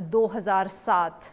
2007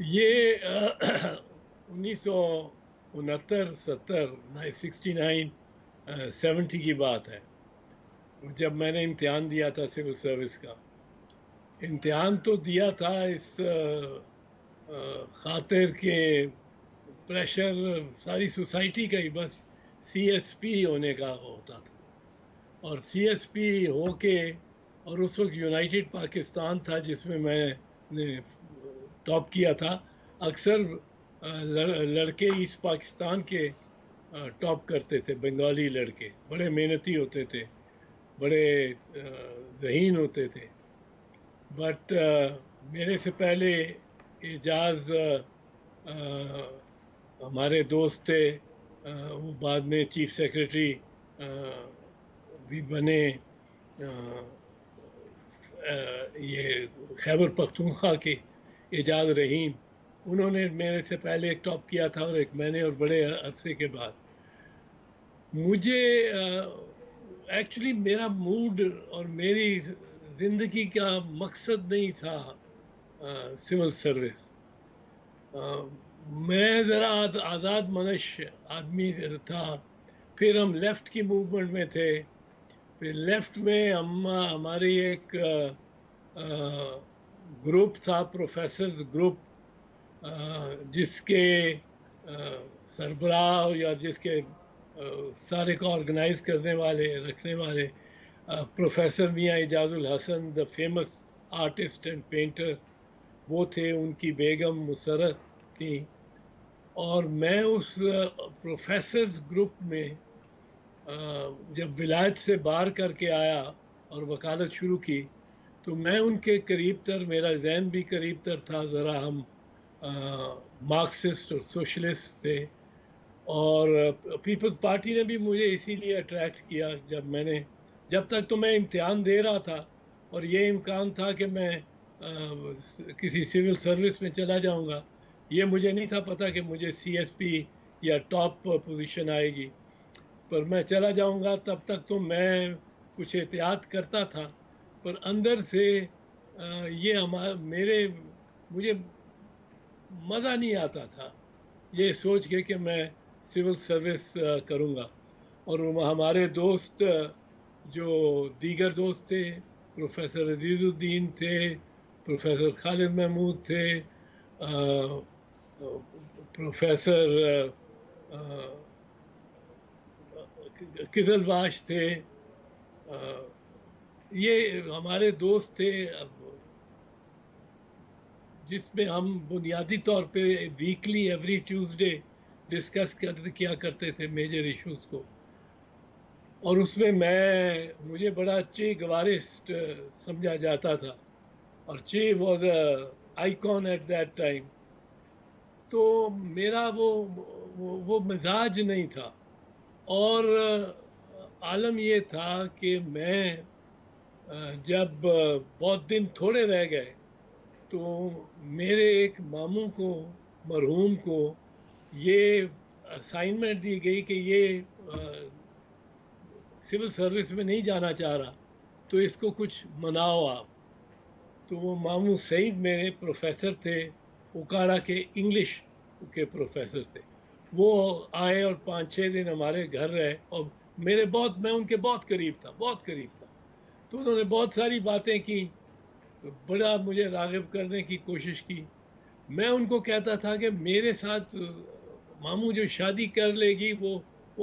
یہ 1969 69 70 کی بات ہے، جب میں نے امتحان دیا تھا سول سروس کا. امتحان تو دیا تھا اس خاطر کہ پریشر ساری سوسائٹی کا ہی بس سی ایس پی ہونے کا ہوتا تھا، اور سی ایس پی ہو کے، اور اس وقت یونائٹڈ پاکستان تھا جس میں نے ٹاپ کیا تھا. اکثر لڑکے ایسٹ پاکستان کے ٹاپ کرتے تھے، بنگالی لڑکے بڑے محنتی ہوتے تھے، بڑے ذہین ہوتے تھے. بٹ میرے سے پہلے اعجاز ہمارے دوست تھے، وہ بعد میں چیف سیکریٹری بھی بنے، یہ خیبر پختونخوا کے اعجاز رحیم. انہوں نے میرے سے پہلے ایک ٹاپ کیا تھا اور ایک میں نے، اور بڑے عرصے کے بعد. مجھے ایکچولی میرا موڈ اور میری زندگی کا مقصد نہیں تھا سول سروس. میں ذرا آزاد منش آدمی تھا. پھر ہم لیفٹ کی موومنٹ میں تھے. پھر لیفٹ میں ہماری ایک گروپ تھا، پروفیسرز گروپ، جس کے سربراہ یا جس کے سارے کو آرگنائز کرنے والے، رکھنے والے پروفیسر میاں Ijaz ul Hassan, the famous artist and painter, وہ تھے. ان کی بیگم مسرت تھی. اور میں اس پروفیسرز گروپ میں جب ولایت سے باہر کر کے آیا اور وکالت شروع کی، تو میں ان کے قریب تر، میرا ذہن بھی قریب تر تھا ذرا. ہم مارکسسٹ اور سوشلسٹ تھے. اور پیپلز پارٹی نے بھی مجھے اسی لیے اٹریکٹ کیا. جب تک تو میں امتحان دے رہا تھا اور یہ امکان تھا کہ میں کسی سول سروس میں چلا جاؤں گا، یہ مجھے نہیں تھا پتہ کہ مجھے سی ایس پی یا ٹاپ پوزیشن آئے گی. پر میں چلا جاؤں گا، تب تک تو میں کچھ احتیاط کرتا تھا. پر اندر سے یہ مجھے مزہ نہیں آتا تھا یہ سوچ کے کہ میں سول سروس کروں گا. اور ہمارے دوست، جو دیگر دوست تھے، پروفیسر عزیز الدین تھے، پروفیسر خالد محمود تھے، پروفیسر قزل باش تھے، یہ ہمارے دوست تھے جس میں ہم بنیادی طور پہ ویکلی ایوری ٹیوزڈے ڈسکس کیا کرتے تھے میجر ایشوز کو. اور اس میں مجھے بڑا چے گوارسٹ سمجھا جاتا تھا، اور Che was a icon at that time. تو میرا وہ مزاج نہیں تھا. اور عالم یہ تھا کہ میں جب بہت دن تھوڑے رہ گئے تو میرے ایک ماموں کو، مرحوم کو، یہ اسائنمنٹ دی گئی کہ یہ سول سروس میں نہیں جانا چاہ رہا، تو اس کو کچھ مناؤ آپ. تو وہ ماموں سعید میرے پروفیسر تھے، اوکاڑا کے انگلش کے پروفیسر تھے. وہ آئے اور 5-6 دن ہمارے گھر رہے، اور میں ان کے بہت قریب تھا. تو انہوں نے بہت ساری باتیں کی، بڑا مجھے راغب کرنے کی کوشش کی. میں ان کو کہتا تھا کہ میرے ساتھ ماموں جو شادی کر لے گی وہ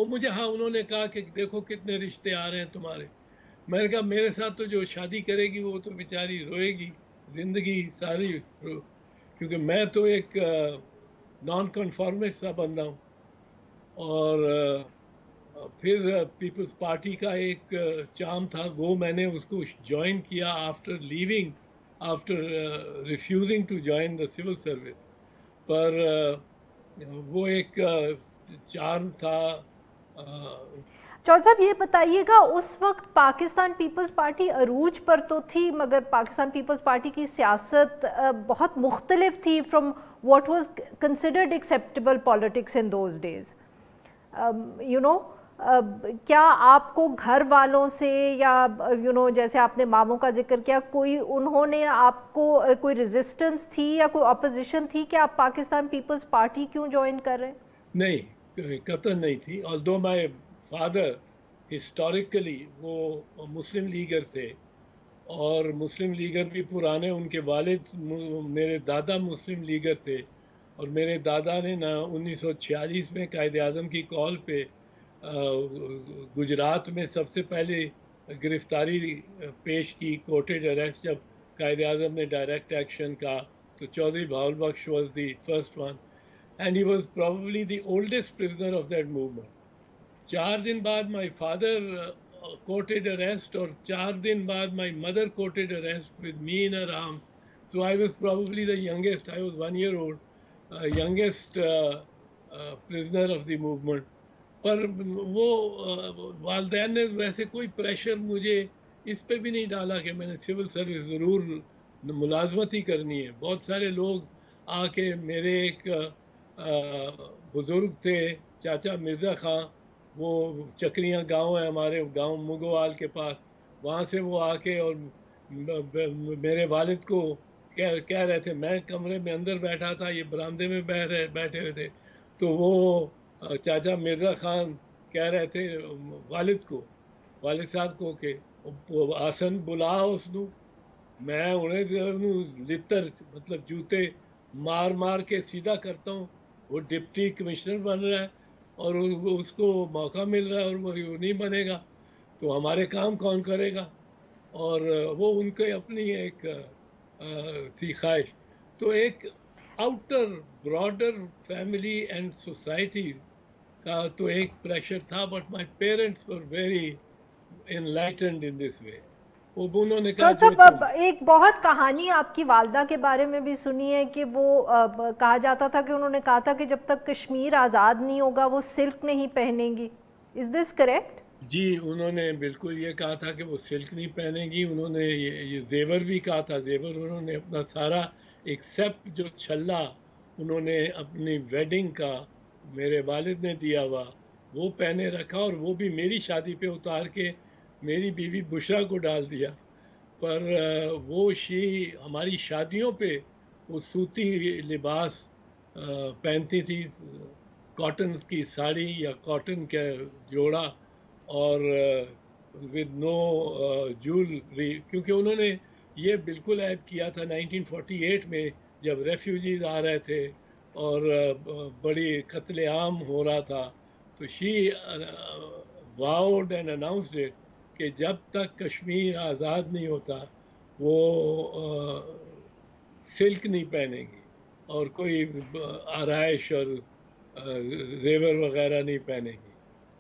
مجھے، انہوں نے کہا کہ دیکھو کتنے رشتے آ رہے ہیں تمہارے. میں نے کہا میرے ساتھ تو جو شادی کرے گی وہ تو بیچاری روئے گی زندگی ساری، کیونکہ میں تو ایک نان کنفارمسٹ سا بندہ ہوں. اور پھر پیپلز پارٹی کا ایک چام تھا، وہ میں نے اس کو جوائن کیا after refusing to join the civil service. پر وہ ایک چارم تھا. چودھری صاحب یہ بتائیے گا، اس وقت پاکستان پیپلز پارٹی عروج پر تو تھی، مگر پاکستان پیپلز پارٹی کی سیاست بہت مختلف تھی from what was considered acceptable politics in those days. کیا آپ کو گھر والوں سے یا جیسے آپ نے ماموں کا ذکر کیا، انہوں نے آپ کو کوئی ریزسٹنس تھی یا کوئی اپوزیشن تھی کہ آپ پاکستان پیپلز پارٹی کیوں جوائن کر رہے ہیں؟ نہیں، قطعاً نہیں تھی. although my father historically وہ مسلم لیگر تھے، اور مسلم لیگر بھی پرانے، ان کے والد میرے دادا مسلم لیگر تھے، اور میرے دادا نے 1946 میں قائد اعظم کی کال پہ گجرات میں سب سے پہلے گرفتاری پیش کی، کوٹڈ اریسٹ. جب قائد اعظم نے ڈائریکٹ ایکشن کا تو Chaudhry Bahawal Bakhsh was the first one, and he was probably the oldest prisoner of that movement. 4 دن بعد مائی فادر courted arrest, اور 4 دن بعد my mother courted arrest with me in her arms. So I was probably the youngest. I was 1 year old, youngest prisoner of the movement. پر وہ والدین نے ویسے کوئی پریشر مجھے اس پہ بھی نہیں ڈالا کہ میں نے سول سروس ضرور ملازمت ہی کرنی ہے. بہت سارے لوگ آ کے، میرے ایک بزرگ تھے چاچا مرزا خان، وہ چکریاں گاؤں ہے ہمارے گاؤں مگوال کے پاس، وہاں سے وہ آ کے اور میرے والد کو کہہ رہے تھے. میں کمرے میں اندر بیٹھا تھا، یہ برآمدے میں بیٹھے ہوئے تھے، تو وہ چاچا مرزا خان کہہ رہے تھے والد صاحب کو کہ آسن بلا اس نو. میں انہیں لتر مطلب جوتے مار کے سیدھا کرتا ہوں. وہ ڈپٹی کمشنر بن رہا ہے اور اس کو موقع مل رہا ہے اور وہ نہیں بنے گا تو ہمارے کام کون کرے گا. اور وہ ان کے اپنی ایک تھی خواہش. تو ایک outer broader family and society کا تو ایک پریشر تھا، but my parents were very enlightened in this way. انہوں نے کہا صاحب ایک بہت کہانی آپ کی والدہ کے بارے میں بھی سنی ہے کہ وہ کہا جاتا تھا کہ انہوں نے کہا تھا کہ جب تک کشمیر آزاد نہیں ہوگا وہ سلک نہیں پہنیں گی. از دس کریکٹ؟ جی، انہوں نے بالکل یہ کہا تھا کہ وہ سلک نہیں پہنیں گی. انہوں نے یہ زیور بھی کہا تھا. زیور انہوں نے اپنا سارا ایکسیپٹ جو چھلا انہوں نے اپنی ویڈنگ کا میرے والد نے دیا ہوا وہ پہنے رکھا، اور وہ بھی میری شادی پہ اتار کے میری بیوی بشرا کو ڈال دیا. پر وہ ہماری شادیوں پہ وہ سوتی لباس پہنتی تھی، کاٹن کی ساڑی یا کاٹن کا جوڑا، اور ود نو جولری، کیونکہ انہوں نے یہ بالکل عائد کیا تھا 1948 میں جب ریفیوجیز آ رہے تھے اور بڑی قتل عام ہو رہا تھا. تو vowed and announced it کہ جب تک کشمیر آزاد نہیں ہوتا وہ سلک نہیں پہنیں گی اور کوئی آرائش اور زیور وغیرہ نہیں پہنیں گی.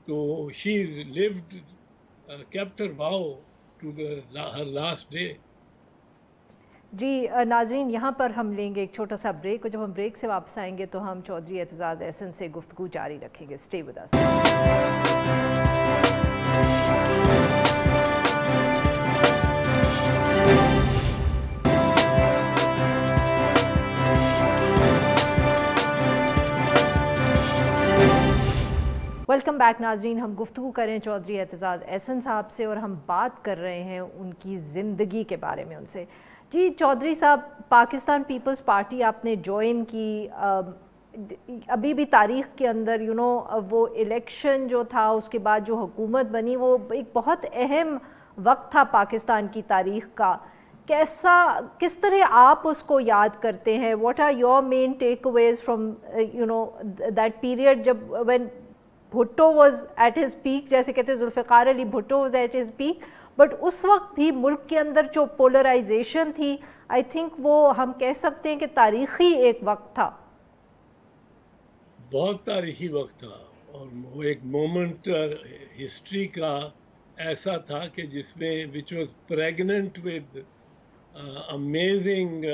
تو she lived, kept her vow to her last day. جی ناظرین، یہاں پر ہم لیں گے ایک چھوٹا سا بریک، اور جب ہم بریک سے واپس آئیں گے تو ہم چودھری اعتزاز احسن سے گفتگو جاری رکھیں گے. Stay with us. Welcome back ناظرین. ہم گفتگو کریں چودھری اعتزاز احسن صاحب سے، اور ہم بات کر رہے ہیں ان کی زندگی کے بارے میں ان سے. جی چودھری صاحب، پاکستان پیپلز پارٹی آپ نے جوائن کی، ابھی بھی تاریخ کے اندر وہ الیکشن جو تھا اس کے بعد جو حکومت بنی وہ ایک بہت اہم وقت تھا پاکستان کی تاریخ کا. کس طرح آپ اس کو یاد کرتے ہیں؟ What are your main takeaways from that period جب when Bhutto was at his peak, جیسے کہتے ہیں Zulfikar Ali Bhutto was at his peak, but اس وقت بھی ملک کے اندر جو پولرائزیشن تھی، آئی تھنک وہ ہم کہہ سکتے ہیں کہ تاریخی ایک وقت تھا. بہت تاریخی وقت تھا، اور وہ ایک مومنٹ ہسٹری کا ایسا تھا کہ جس میں which was pregnant with amazing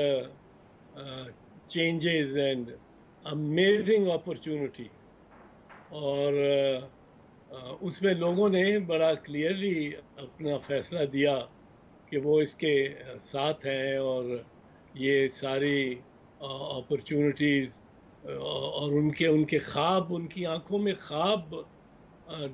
changes and amazing opportunity. اور اس میں لوگوں نے بڑا کلیئرلی اپنا فیصلہ دیا کہ وہ اس کے ساتھ ہیں، اور یہ ساری اپرچونٹیز اور ان کے خواب، ان کی آنکھوں میں خواب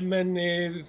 MNAs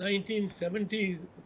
1970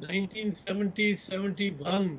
1970-71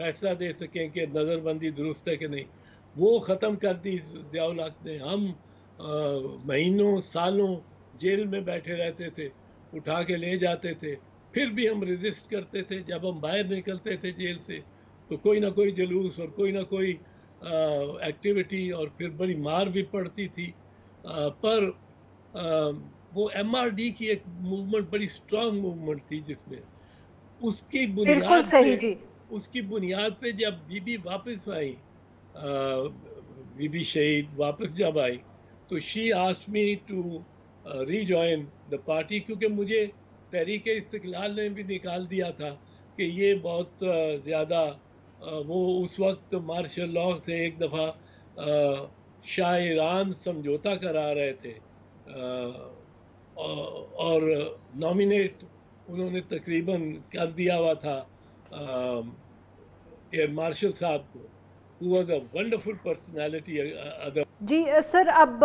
فیصلہ دے سکیں کہ نظر بندی درست ہے کہ نہیں، وہ ختم کر دی ضیاء الحق نے. ہم مہینوں سالوں جیل میں بیٹھے رہتے تھے، اٹھا کے لے جاتے تھے، پھر بھی ہم ریزسٹ کرتے تھے. جب ہم باہر نکلتے تھے جیل سے تو کوئی نہ کوئی جلوس اور کوئی نہ کوئی ایکٹیویٹی، اور پھر بڑی مار بھی پڑتی تھی. پر وہ ایم آر ڈی کی ایک موومنٹ بڑی اسٹرانگ موومنٹ تھی، جس میں اس کی بنیاد پہ جب بی بی واپس آئی، بی بی شہید واپس جب آئی، تو she asked me to rejoin the party, کیونکہ مجھے تحریک استقلال نے بھی نکال دیا تھا کہ یہ بہت زیادہ وہ اس وقت مارشل لاء سے ایک دفعہ شاہ ایران سمجھوتا کرا رہے تھے، اور نامینیٹ انہوں نے تقریباً کر دیا ہوا تھا ایئر مارشل صاحب کو، who was a wonderful personality. جی سر، اب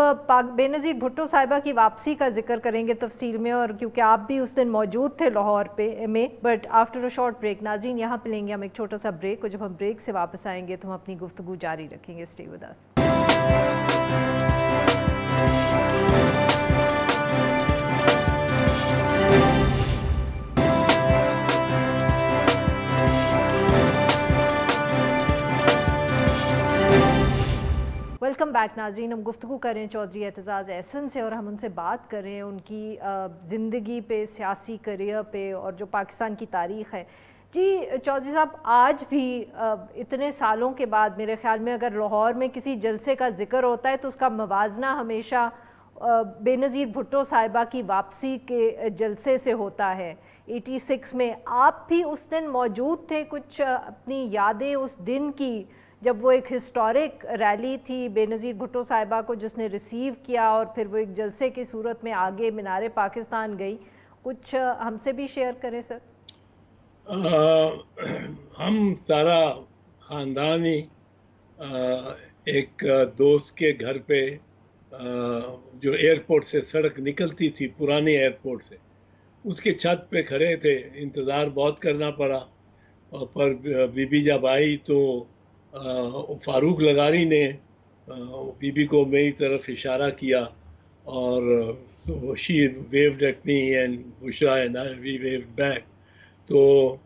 بے نظیر بھٹو صاحبہ کی واپسی کا ذکر کریں گے تفصیل میں، اور کیونکہ آپ بھی اس دن موجود تھے لاہور میں، but after a short break. ناظرین یہاں پہ لیں گے ہم ایک چھوٹا سا بریک، اور جب ہم بریک سے واپس آئیں گے تو ہم اپنی گفتگو جاری رکھیں گے. Stay with us. Welcome back ناظرین. ہم گفتگو کر رہے ہیں چودھری اعتزاز احسن سے، اور ہم ان سے بات کر رہے ہیں ان کی زندگی پہ، سیاسی کریئر پہ، اور جو پاکستان کی تاریخ ہے. جی چودھری صاحب، آج بھی اتنے سالوں کے بعد میرے خیال میں اگر لاہور میں کسی جلسے کا ذکر ہوتا ہے تو اس کا موازنہ ہمیشہ بے نظیر بھٹو صاحبہ کی واپسی کے جلسے سے ہوتا ہے 86 میں. آپ بھی اس دن موجود تھے. کچھ اپنی یادیں اس دن کی، جب وہ ایک ہسٹورک ریلی تھی بے نظیر بھٹو صاحبہ کو جس نے ریسیو کیا، اور پھر وہ ایک جلسے کی صورت میں آگے مینار پاکستان گئی، کچھ ہم سے بھی شیئر کریں سر. ہم سارا خاندان ہی ایک دوست کے گھر پہ، جو ایئرپورٹ سے سڑک نکلتی تھی پرانے ایئرپورٹ سے، اس کے چھت پہ کھڑے تھے. انتظار بہت کرنا پڑا، پر بی بی جب آئی تو فاروق لغاری نے بی بی کو میری طرف اشارہ کیا، اور she waved at me and Bushra and we waved back. تو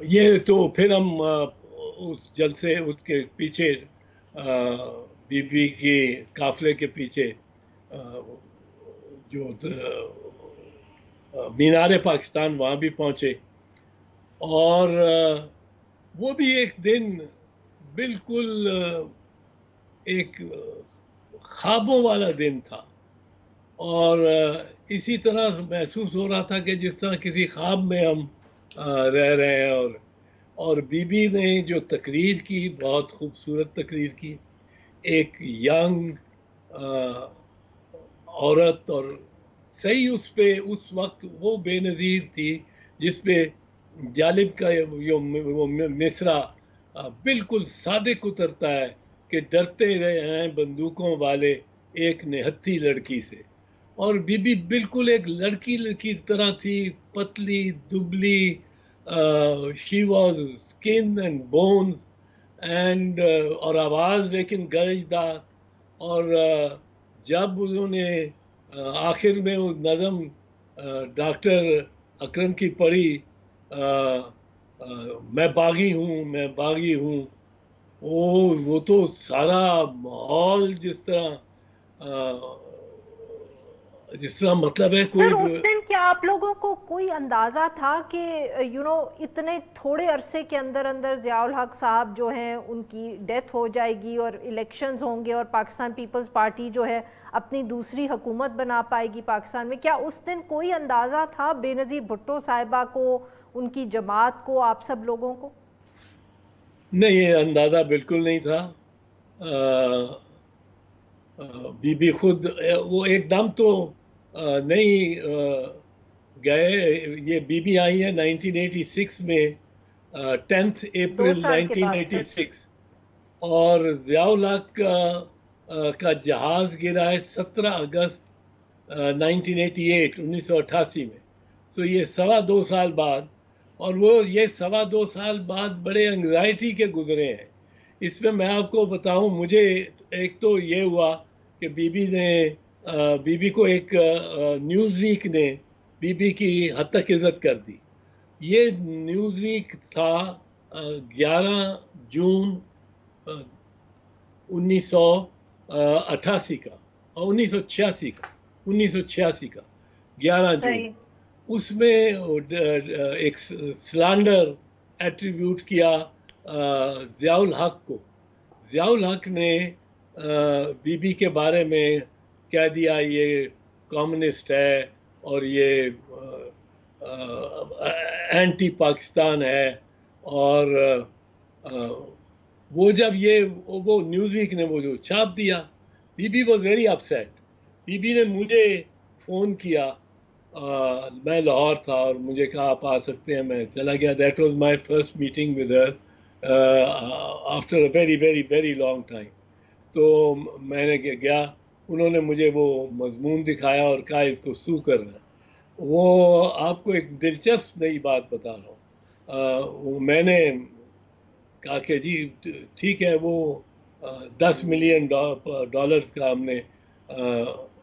یہ تو پھر ہم اس جلسے اس کے پیچھے بی بی کی قافلے کے پیچھے جو مینار پاکستان وہاں بھی پہنچے، اور وہ بھی ایک دن بالکل ایک خوابوں والا دن تھا، اور اسی طرح محسوس ہو رہا تھا کہ جس طرح کسی خواب میں ہم رہ رہے ہیں. اور بی بی نے جو تقریر کی، بہت خوبصورت تقریر کی. ایک ینگ عورت، اور صحیح اس پہ اس وقت وہ بے نظیر تھی جس پہ جالب کا وہ مصرع بالکل صادق اترتا ہے کہ ڈرتے رہے ہیں بندوقوں والے ایک نہتھی لڑکی سے. اور بی بی بالکل ایک لڑکی کی طرح تھی، پتلی دبلی، she was skin and bones and, اور آواز لیکن گرجدار. اور جب انہوں نے آخر میں وہ نظم ڈاکٹر اکرم کی پڑھی، میں باغی ہوں، میں باغی ہوں، وہ تو سارا ماحول جس طرح مطلب ہے سر اس دن کیا آپ لوگوں کو کوئی اندازہ تھا کہ اتنے تھوڑے عرصے کے اندر اندر ضیاء الحق صاحب جو ہیں ان کی ڈیتھ ہو جائے گی، اور الیکشنز ہوں گے، اور پاکستان پیپلز پارٹی جو ہے اپنی دوسری حکومت بنا پائے گی پاکستان میں؟ کیا اس دن کوئی اندازہ تھا بے نظیر بھٹو صاحبہ کو، ان کی جماعت کو، آپ سب لوگوں کو؟ نہیں، یہ اندازہ بالکل نہیں تھا. بی بی خود وہ ایک دم تو نہیں گئے. یہ بی بی آئی ہے 1986 میں، 10 اپریل 1986، اور ضیاء الحق کا جہاز گرا ہے 17 اگست 1988 میں. سو یہ 2.25 سال بعد. اور وہ یہ 2.25 سال بعد بڑے انگزائٹی کے گزرے ہیں. اس میں آپ کو بتاؤں, مجھے ایک تو یہ ہوا کہ بی بی کو ایک نیوز ویک نے بی بی کی حد تک عزت کر دی. یہ نیوز ویک تھا 11 جون 1988 کا اور 1986 کا 11 جون. اس میں ایک سلانڈر ایٹریبیوٹ کیا ضیاء الحق کو. ضیاء الحق نے بی بی کے بارے میں کہہ دیا یہ کمیونسٹ ہے اور یہ اینٹی پاکستان ہے. اور وہ جب وہ نیوز ویک نے وہ جو چھاپ دیا, Bibi was very upset. Bibi نے مجھے فون کیا, میں لاہور تھا اور مجھے کہا آپ آ سکتے ہیں. میں چلا گیا. That was my first meeting with her after a very very very long time. تو میں نے گیا, انہوں نے مجھے وہ مضمون دکھایا اور کہا اس کو سو کرنا. وہ آپ کو ایک دلچسپ نئی بات بتا رہا ہوں. میں نے کہا کہ جی ٹھیک ہے, وہ $10 ملین کا ہم نے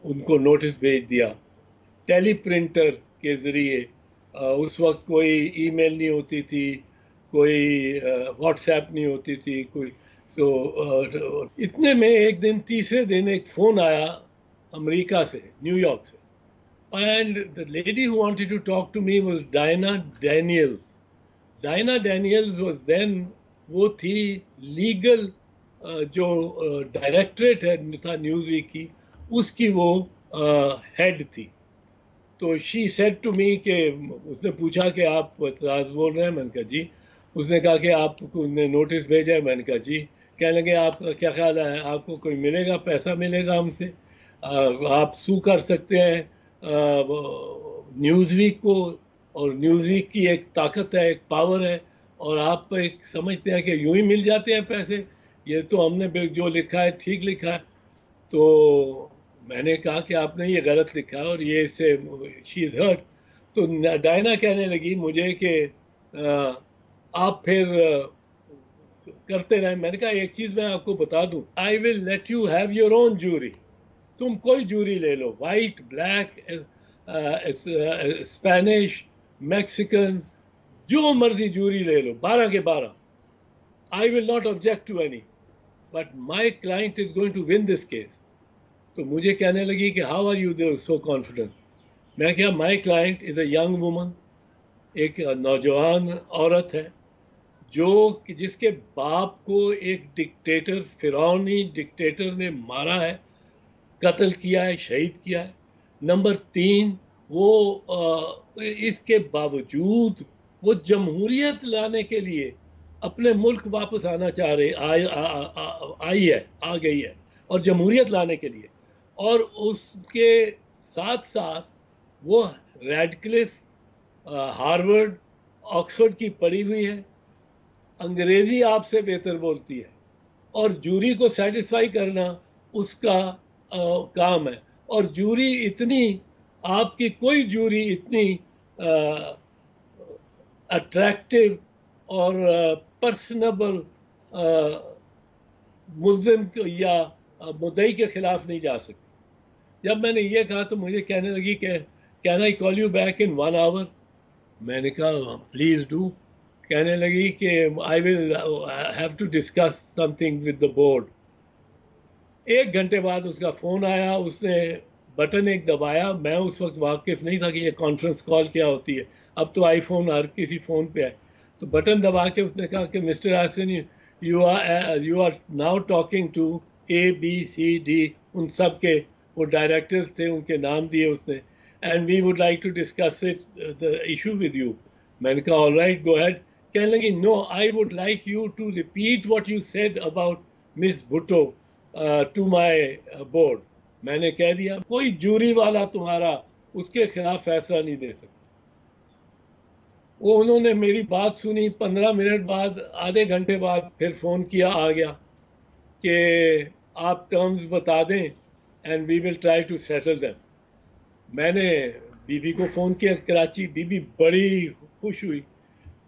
ان کو نوٹس بھیج دیا ٹیلی پرنٹر کے ذریعے. اس وقت کوئی ای میل نہیں ہوتی تھی, کوئی واٹس ایپ نہیں ہوتی تھی, کوئی اتنے میں ایک دن تیسرے دن ایک فون آیا امریکہ سے, نیو یارک سے. And the lady who wanted to talk to me was Diana Daniels. Diana Daniels was then, وہ تھی لیگل جو ڈائریکٹریٹ تھا نیوز ویک کی, اس کی وہ ہیڈ تھی. تو شی سیڈ ٹو می کہ اس نے پوچھا کہ آپ اعتراض بول رہے ہیں. میں نے کہا جی. اس نے کہا کہ آپ کو نے نوٹس بھیجا ہے. میں نے کہا جی. کہنے لگے آپ کا کیا خیال ہے, آپ کو کوئی ملے گا, پیسہ ملے گا ہم سے, آپ سو کر سکتے ہیں نیوز ویک کو, اور نیوز ویک کی ایک طاقت ہے, ایک پاور ہے, اور آپ ایک سمجھتے ہیں کہ یوں ہی مل جاتے ہیں پیسے, یہ تو ہم نے جو لکھا ہے ٹھیک لکھا ہے. تو میں نے کہا کہ آپ نے یہ غلط لکھا ہے اور یہ اس سے شی از ہرٹ. تو ڈائنا کہنے لگی مجھے کہ آپ پھر کرتے رہیں. میں نے کہا ایک چیز میں آپ کو بتا دوں, I will let you have your own jury. تم کوئی جوری لے لو, وائٹ, بلیک, اسپینش, میکسیکن, جو مرضی جوری لے لو, 12 کے 12. I will not object to any, but my client is going to win this case. تو مجھے کہنے لگی کہ how are you there so confident. میں کہا my client is a young woman, ایک نوجوان عورت ہے جو جس کے باپ کو ایک ڈکٹیٹر, فرعونی ڈکٹیٹر نے مارا ہے, قتل کیا ہے, شہید کیا ہے. نمبر 3, وہ اس کے باوجود وہ جمہوریت لانے کے لیے اپنے ملک واپس آنا چاہ رہے, آ گئی ہے, اور جمہوریت لانے کے لیے. اور اس کے ساتھ ساتھ وہ ریڈکلف, ہارورڈ, آکسفورڈ کی پڑھی ہوئی ہے, انگریزی آپ سے بہتر بولتی ہے, اور جوری کو سیٹسفائی کرنا اس کا کام ہے. اور جوری اتنی, آپ کی کوئی جوری اتنی اٹریکٹیو اور پرسنبل ملزم یا مدعی کے خلاف نہیں جا سکتی. جب میں نے یہ کہا تو مجھے کہنے لگی کہ can I call you back in 1 hour. میں نے کہا پلیز ڈو. کہنے لگی کہ I will have to discuss something with the board. 1 گھنٹے بعد اس کا فون آیا, اس نے بٹن ایک دبایا. میں اس وقت واقف نہیں تھا کہ یہ کانفرنس کال کیا ہوتی ہے, اب تو آئی فون ہر کسی فون پہ ہے. تو بٹن دبا کے اس نے کہا کہ mister Hassan, you are now talking to ABCD, ان سب کے وہ ڈائریکٹرز تھے, ان کے نام دیے اس نے, and we would like to discuss the issue with you. میں نے کہا آل رائٹ گو ہیڈ. کہنے لگی no, I would like you to repeat what you said about miss Bhutto to my board. میں نے کہہ دیا کوئی جوری والا تمہارا اس کے خلاف فیصلہ نہیں دے سکتا. وہ انہوں نے میری بات سنی. 15 منٹ بعد, آدھے گھنٹے بعد پھر فون کیا, آ گیا کہ آپ ٹرمز بتا دیں and we will try to settle them. میں نے بی بی کو فون کیا کراچی. بی بی بڑی خوش ہوئی.